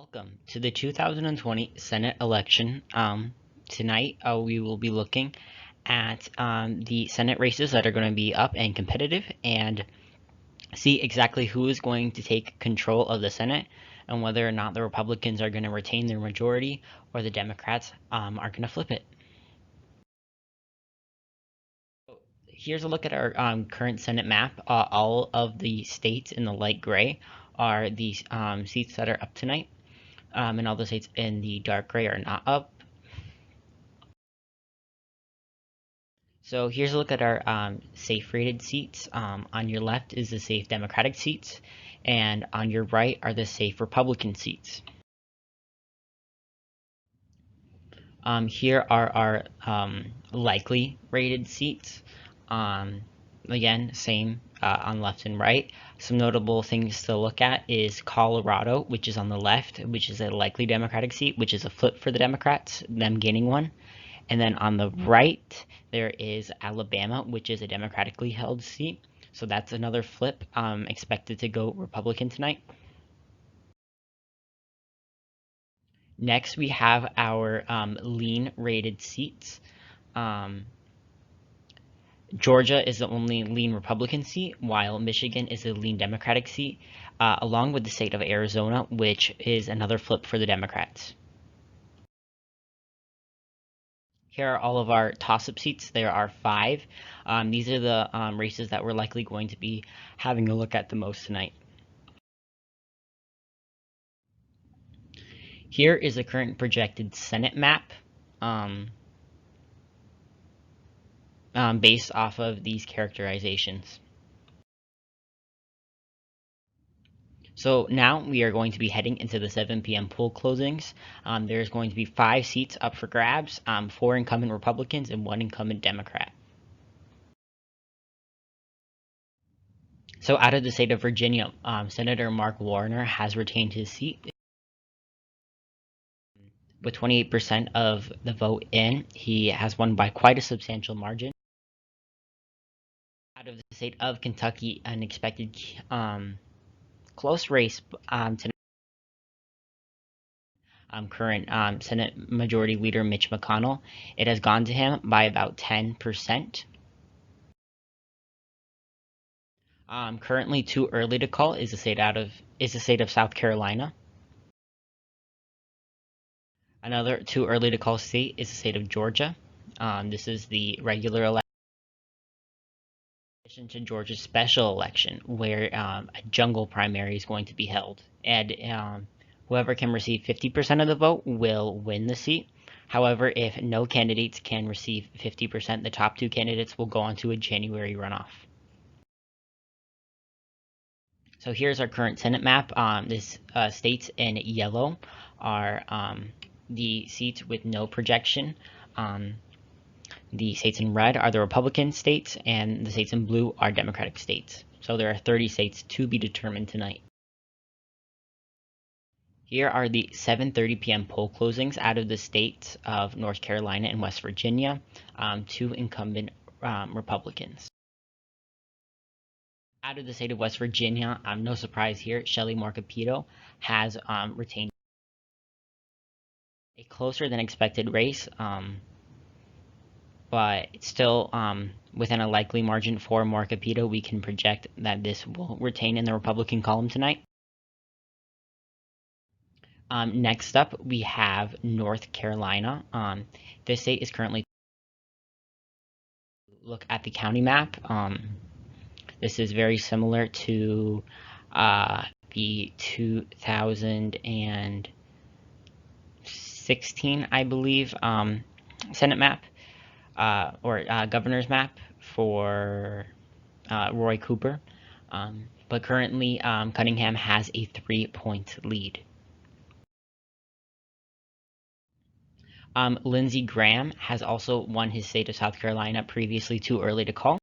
Welcome to the 2020 Senate election. Tonight, we will be looking at the Senate races that are going to be up and competitive and see exactly who is going to take control of the Senate and whether or not the Republicans are going to retain their majority or the Democrats are going to flip it. Here's a look at our current Senate map. All of the states in the light gray are the seats that are up tonight. And all the states in the dark gray are not up. So here's a look at our safe rated seats. On your left is the safe Democratic seats, and on your right are the safe Republican seats. Here are our likely rated seats. Again, same on left and right. Some notable things to look at is Colorado, which is on the left, which is a likely Democratic seat, which is a flip for the Democrats, them gaining one. And then on the right, there is Alabama, which is a democratically held seat. So that's another flip, expected to go Republican tonight. Next, we have our lean rated seats. Georgia is the only lean Republican seat, while Michigan is a lean Democratic seat, along with the state of Arizona, which is another flip for the Democrats. Here are all of our toss-up seats. There are 5. These are the races that we're likely going to be having a look at the most tonight. Here is the current projected Senate map based off of these characterizations. So now we are going to be heading into the 7 p.m. poll closings. There's going to be 5 seats up for grabs, 4 incumbent Republicans and 1 incumbent Democrat. So out of the state of Virginia, Senator Mark Warner has retained his seat. With 28% of the vote in, he has won by quite a substantial margin. Out of the state of Kentucky, an expected close race tonight. Current Senate Majority Leader Mitch McConnell. It has gone to him by about 10%. Currently too early to call is the state of South Carolina. Another too early to call state is the state of Georgia. This is the regular election. In addition to Georgia's special election, where a jungle primary is going to be held, and whoever can receive 50% of the vote will win the seat. However, if no candidates can receive 50%, the top 2 candidates will go on to a January runoff. So here's our current Senate map. This states in yellow are the seats with no projection. The states in red are the Republican states, and the states in blue are Democratic states. So there are 30 states to be determined tonight. Here are the 7:30 p.m. poll closings out of the states of North Carolina and West Virginia, 2 incumbent Republicans. Out of the state of West Virginia, no surprise here, Shelley Moore Capito has retained a closer than expected race, but it's still within a likely margin for Moore Capito. We can project that this will retain in the Republican column tonight. Next up, we have North Carolina. This state is currently look at the county map. This is very similar to the 2016, I believe, Senate map or governor's map for Roy Cooper. But currently, Cunningham has a 3-point lead. Lindsey Graham has also won his state of South Carolina, previously too early to call.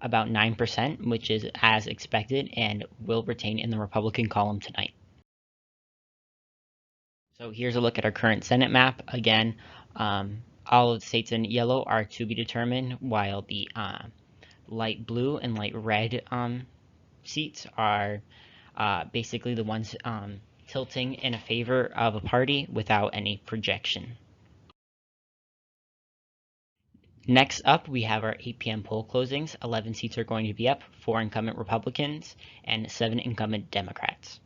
About 9%, which is as expected, and will retain in the Republican column tonight. So here's a look at our current Senate map. Again, all of the states in yellow are to be determined, while the light blue and light red seats are basically the ones tilting in a favor of a party without any projection. Next up, we have our 8 p.m. poll closings. 11 seats are going to be up, 4 incumbent Republicans and 7 incumbent Democrats.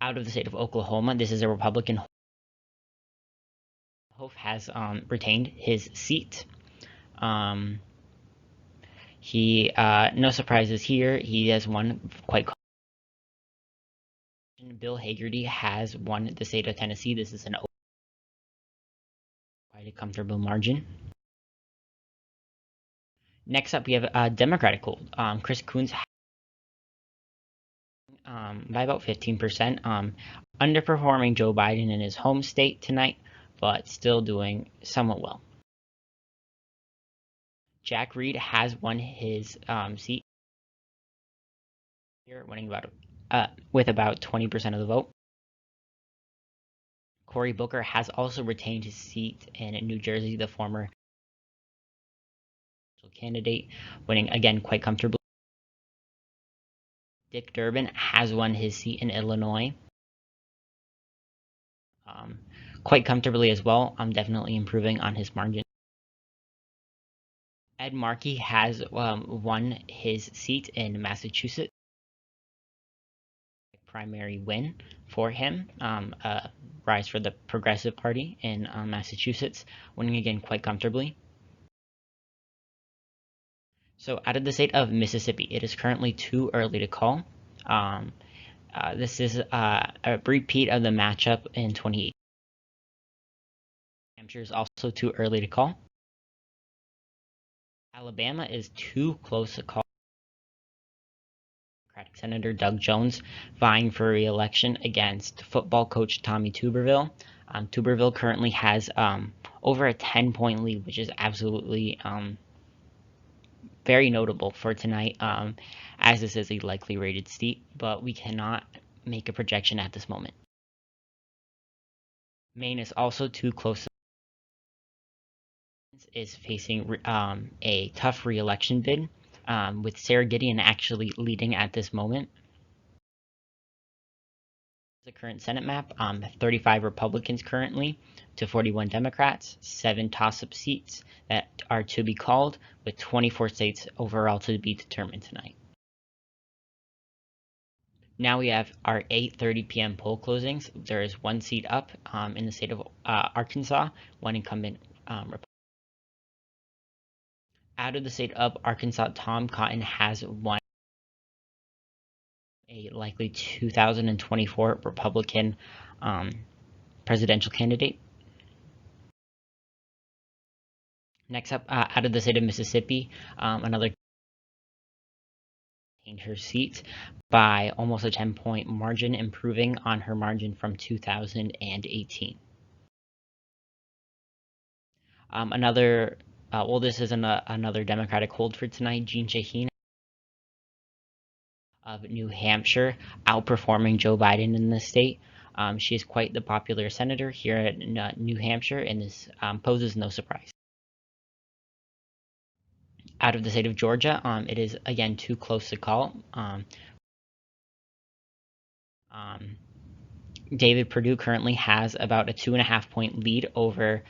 Out of the state of Oklahoma, this is a Republican. Hope has retained his seat. No surprises here. He has won quite. Bill Hagerty has won the state of Tennessee. This is quite a comfortable margin. Next up, we have a Democratic hold. Chris Coons by about 15%, underperforming Joe Biden in his home state tonight, but still doing somewhat well. Jack Reed has won his seat here, winning with about 20% of the vote. Cory Booker has also retained his seat in New Jersey, the former candidate, winning again quite comfortably. Dick Durbin has won his seat in Illinois quite comfortably as well. Definitely improving on his margin. Ed Markey has won his seat in Massachusetts. Primary win for him, a rise for the Progressive Party in Massachusetts, winning again quite comfortably. So out of the state of Mississippi, it is currently too early to call. This is a repeat of the matchup in 2018. Hampshire is also too early to call. Alabama is too close to call. Democratic Senator Doug Jones vying for re-election against football coach Tommy Tuberville. Tuberville currently has over a 10-point lead, which is absolutely very notable for tonight, as this is a likely rated seat, but we cannot make a projection at this moment. Maine is also too close. Is facing a tough re-election bid, with Sarah Gideon actually leading at this moment. The current Senate map, 35 Republicans currently to 41 Democrats, 7 toss-up seats that are to be called, with 24 states overall to be determined tonight. Now we have our 8:30 p.m. poll closings. There is 1 seat up in the state of Arkansas, 1 incumbent Republican. Out of the state of Arkansas, Tom Cotton has won a likely 2024 Republican presidential candidate. Next up, out of the state of Mississippi, another gained her seat by almost a 10-point margin, improving on her margin from 2018. This is another Democratic hold for tonight. Jean Shaheen of New Hampshire, outperforming Joe Biden in this state. She is quite the popular senator here at New Hampshire, and this poses no surprise. Out of the state of Georgia, it is again too close to call. David Perdue currently has about a 2.5-point lead over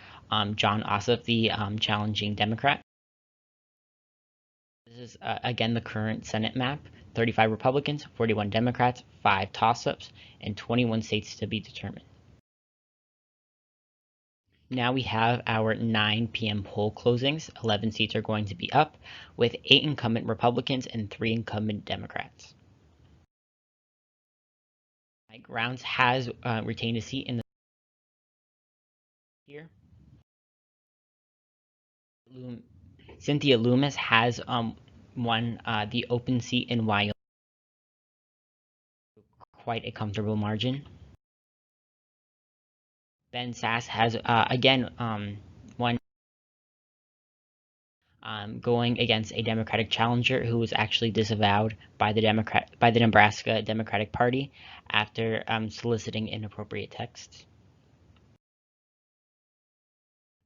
John Ossoff, the challenging Democrat. This is again the current Senate map: 35 Republicans, 41 Democrats, 5 toss-ups, and 21 states to be determined. Now we have our 9 p.m. poll closings. 11 seats are going to be up, with 8 incumbent Republicans and 3 incumbent Democrats. Mike Rounds has retained a seat in the here. Cynthia Loomis has won the open seat in Wyoming, quite a comfortable margin. Ben Sass has again won, going against a Democratic challenger who was actually disavowed by the Nebraska Democratic Party after soliciting inappropriate texts.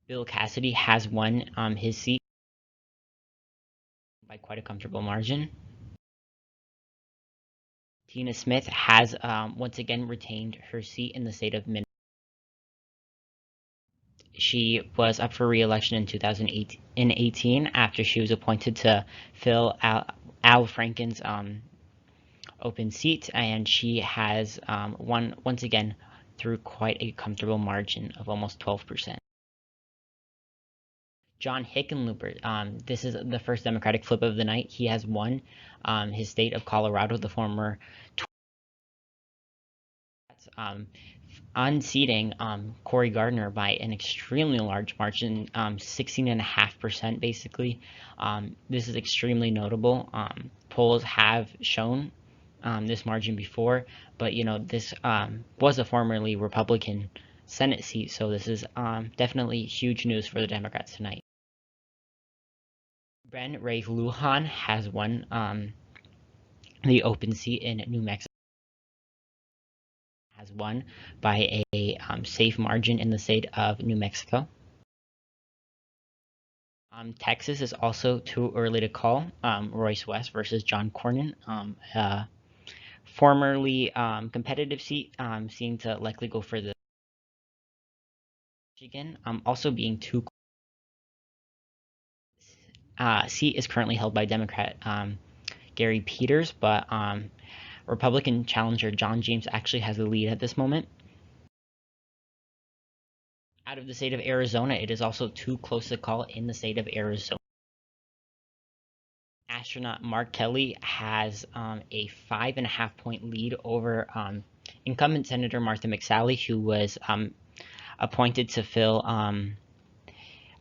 Bill Cassidy has won his seat by quite a comfortable margin. Tina Smith has once again retained her seat in the state of Minnesota. She was up for re-election in 2018 after she was appointed to fill Al Franken's open seat, and she has won once again through quite a comfortable margin of almost 12%. John Hickenlooper, this is the first Democratic flip of the night. He has won his state of Colorado, the former unseating Cory Gardner by an extremely large margin, 16.5% basically. This is extremely notable. Polls have shown this margin before, but this was a formerly Republican Senate seat, so this is definitely huge news for the Democrats tonight. Ben Ray Lujan has won the open seat in New Mexico. Has won by a safe margin in the state of New Mexico. Texas is also too early to call. Royce West versus John Cornyn, formerly competitive seat, seeing to likely go for the Michigan. Also being too seat is currently held by Democrat Gary Peters, but Republican challenger John James actually has the lead at this moment. Out of the state of Arizona, it is also too close to call in the state of Arizona. Astronaut Mark Kelly has a 5.5-point lead over incumbent Senator Martha McSally, who was appointed to fill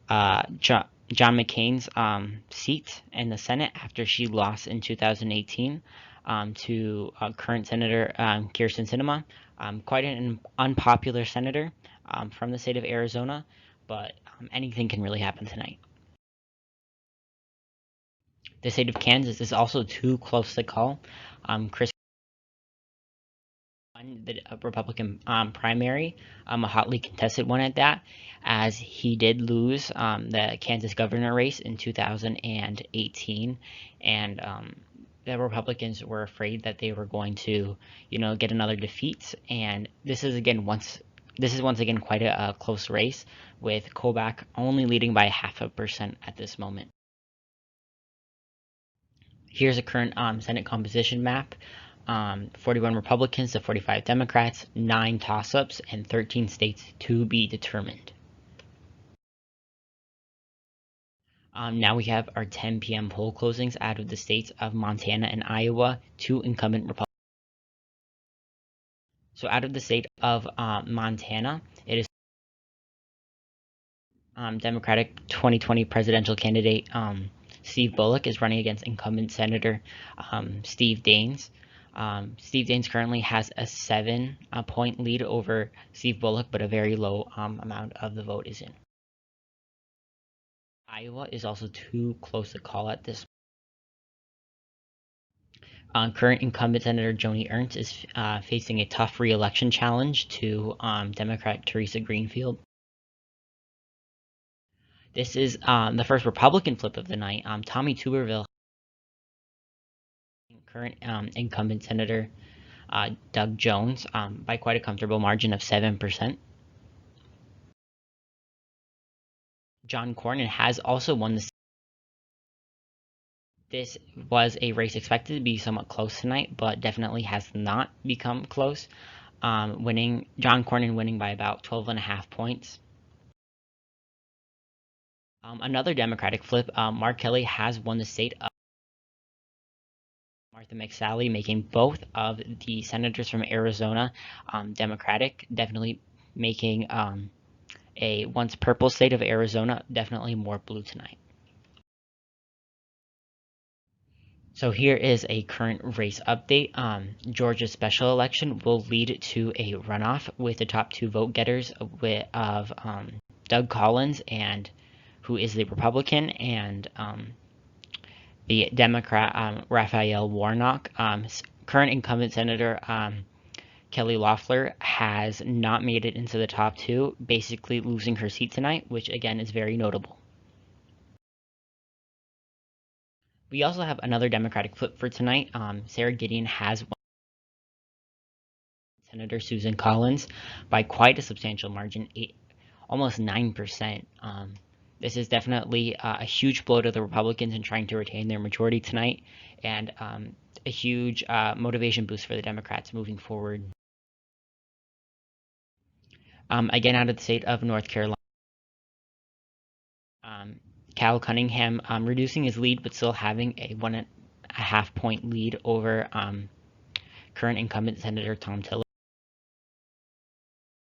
John McCain's seat in the Senate after she lost in 2018 to current Senator Kyrsten Sinema. Quite an unpopular senator from the state of Arizona, but anything can really happen tonight. The state of Kansas is also too close to call. Chris won the Republican primary, a hotly contested one at that, as he did lose the Kansas governor race in 2018, and the Republicans were afraid that they were going to, get another defeat, and this is once again quite a close race, with Kobach only leading by 0.5% at this moment. Here's a current Senate composition map. 41 Republicans to 45 Democrats, 9 toss-ups, and 13 states to be determined. Now we have our 10 p.m. poll closings out of the states of Montana and Iowa, 2 incumbent Republicans. So out of the state of Montana, it is Democratic 2020 presidential candidate Steve Bullock is running against incumbent Senator Steve Daines. Steve Daines currently has a 7-point lead over Steve Bullock, but a very low amount of the vote is in. Iowa is also too close to call at this. Current incumbent Senator Joni Ernst is facing a tough re-election challenge to Democrat Teresa Greenfield. This is the first Republican flip of the night. Tommy Tuberville, current incumbent Senator Doug Jones, by quite a comfortable margin of 7%. John Cornyn has also won the. This was a race expected to be somewhat close tonight, but definitely has not become close. John Cornyn winning by about 12.5 points. Another Democratic flip, Mark Kelly has won the state of Martha McSally, making both of the senators from Arizona Democratic, definitely making a once purple state of Arizona definitely more blue tonight. So here is a current race update. Georgia's special election will lead to a runoff with the top 2 vote getters of Doug Collins, and who is the Republican, and the Democrat Raphael Warnock. Current incumbent Senator Kelly Loeffler has not made it into the top 2, basically losing her seat tonight, which again is very notable. We also have another Democratic flip for tonight. Sarah Gideon has won Senator Susan Collins by quite a substantial margin, almost 9%. This is definitely a huge blow to the Republicans in trying to retain their majority tonight, and a huge motivation boost for the Democrats moving forward. Again, out of the state of North Carolina, Cal Cunningham reducing his lead, but still having a 1.5 point lead over current incumbent Senator Thom Tillis.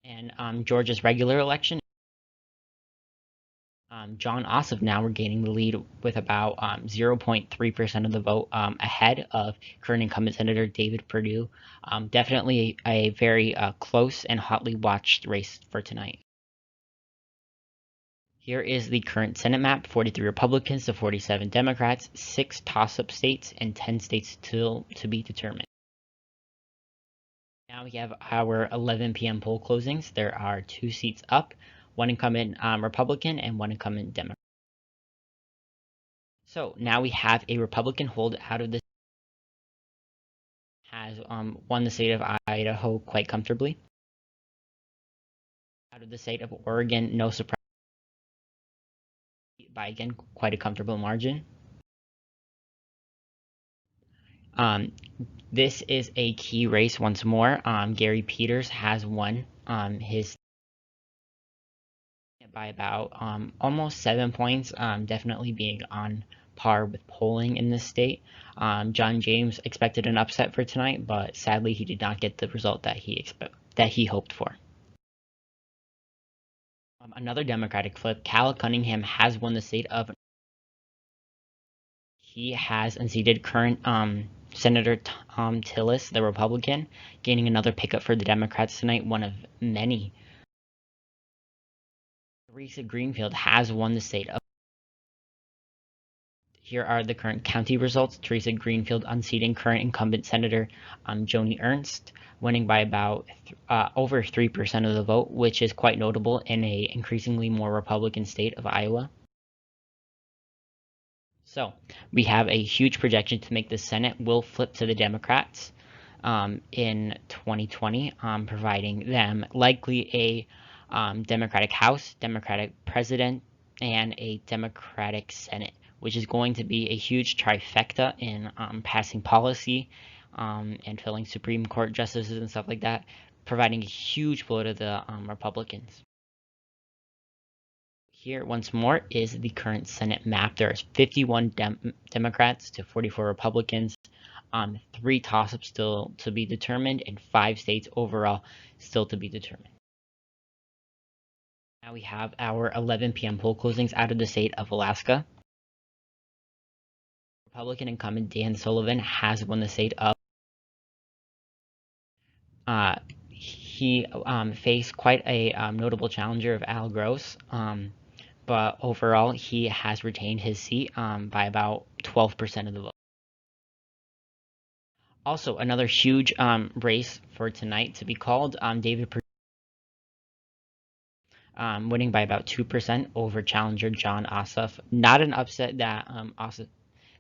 And Georgia's regular election, Jon Ossoff now regaining the lead with about 0.3% of the vote, ahead of current incumbent Senator David Perdue. Definitely a very close and hotly watched race for tonight. Here is the current Senate map: 43 Republicans to 47 Democrats, 6 toss-up states, and 10 states still to be determined. Now we have our 11 p.m. poll closings. There are 2 seats up, 1 incumbent Republican and 1 incumbent Democrat. So now we have a Republican hold out of the has won the state of Idaho quite comfortably. Out of the state of Oregon, no surprise, by again quite a comfortable margin. This is a key race once more. Gary Peters has won his by about almost 7 points, definitely being on par with polling in this state. John James expected an upset for tonight, but sadly he did not get the result that he hoped for. Another Democratic flip: Cal Cunningham has won the state of. He has unseated current Senator Thom Tillis, the Republican, gaining another pickup for the Democrats tonight, one of many. Teresa Greenfield has won the state of. Here are the current county results. Teresa Greenfield unseating current incumbent Senator Joni Ernst, winning by about over 3% of the vote, which is quite notable in a increasingly more Republican state of Iowa. So we have a huge projection to make the Senate will flip to the Democrats in 2020, providing them likely a Democratic House, Democratic President, and a Democratic Senate, which is going to be a huge trifecta in passing policy and filling Supreme Court justices and stuff like that, providing a huge blow to the Republicans. Here, once more, is the current Senate map. There is 51 Democrats to 44 Republicans, 3 toss-ups still to be determined, and 5 states overall still to be determined. Now we have our 11 p.m. poll closings out of the state of Alaska. Republican incumbent Dan Sullivan has won the state of. He faced quite a notable challenger of Al Gross, but overall he has retained his seat by about 12% of the vote. Also, another huge race for tonight to be called. David Perdue winning by about 2% over challenger Jon Ossoff. Not an upset that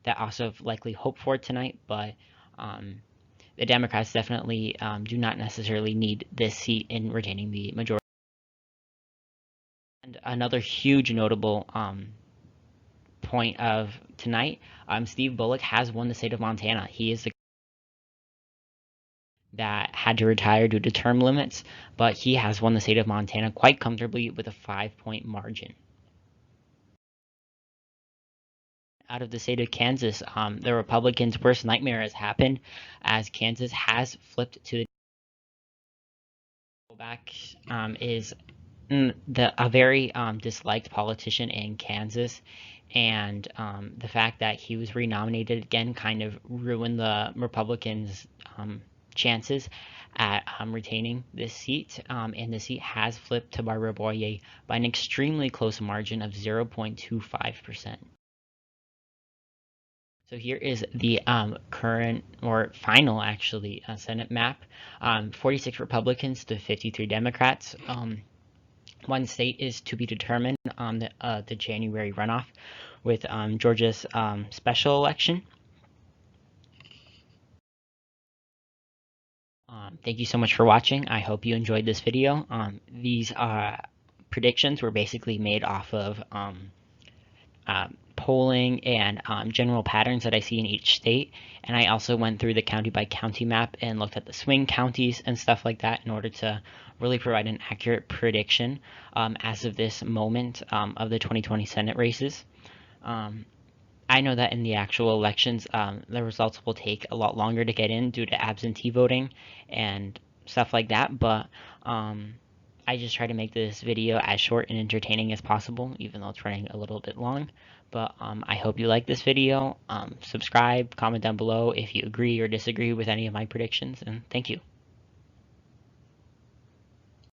Ossoff likely hoped for tonight, but the Democrats definitely do not necessarily need this seat in retaining the majority. And another huge notable point of tonight, Steve Bullock has won the state of Montana. He is the that had to retire due to term limits, but he has won the state of Montana quite comfortably with a 5-point margin. Out of the state of Kansas, the Republicans' worst nightmare has happened, as Kansas has flipped to the back. Is a very disliked politician in Kansas, and the fact that he was renominated again kind of ruined the Republicans' chances at retaining this seat, and the seat has flipped to Barbara Boyer by an extremely close margin of 0.25%. So here is the current, or final actually, Senate map. 46 Republicans to 53 Democrats. One state is to be determined on the January runoff with Georgia's special election. Thank you so much for watching. I hope you enjoyed this video. These predictions were basically made off of polling and general patterns that I see in each state. And I also went through the county by county map and looked at the swing counties and stuff like that in order to really provide an accurate prediction as of this moment of the 2020 Senate races. I know that in the actual elections, the results will take a lot longer to get in due to absentee voting and stuff like that, but I just try to make this video as short and entertaining as possible, even though it's running a little bit long. But I hope you like this video. Subscribe, comment down below if you agree or disagree with any of my predictions, and thank you.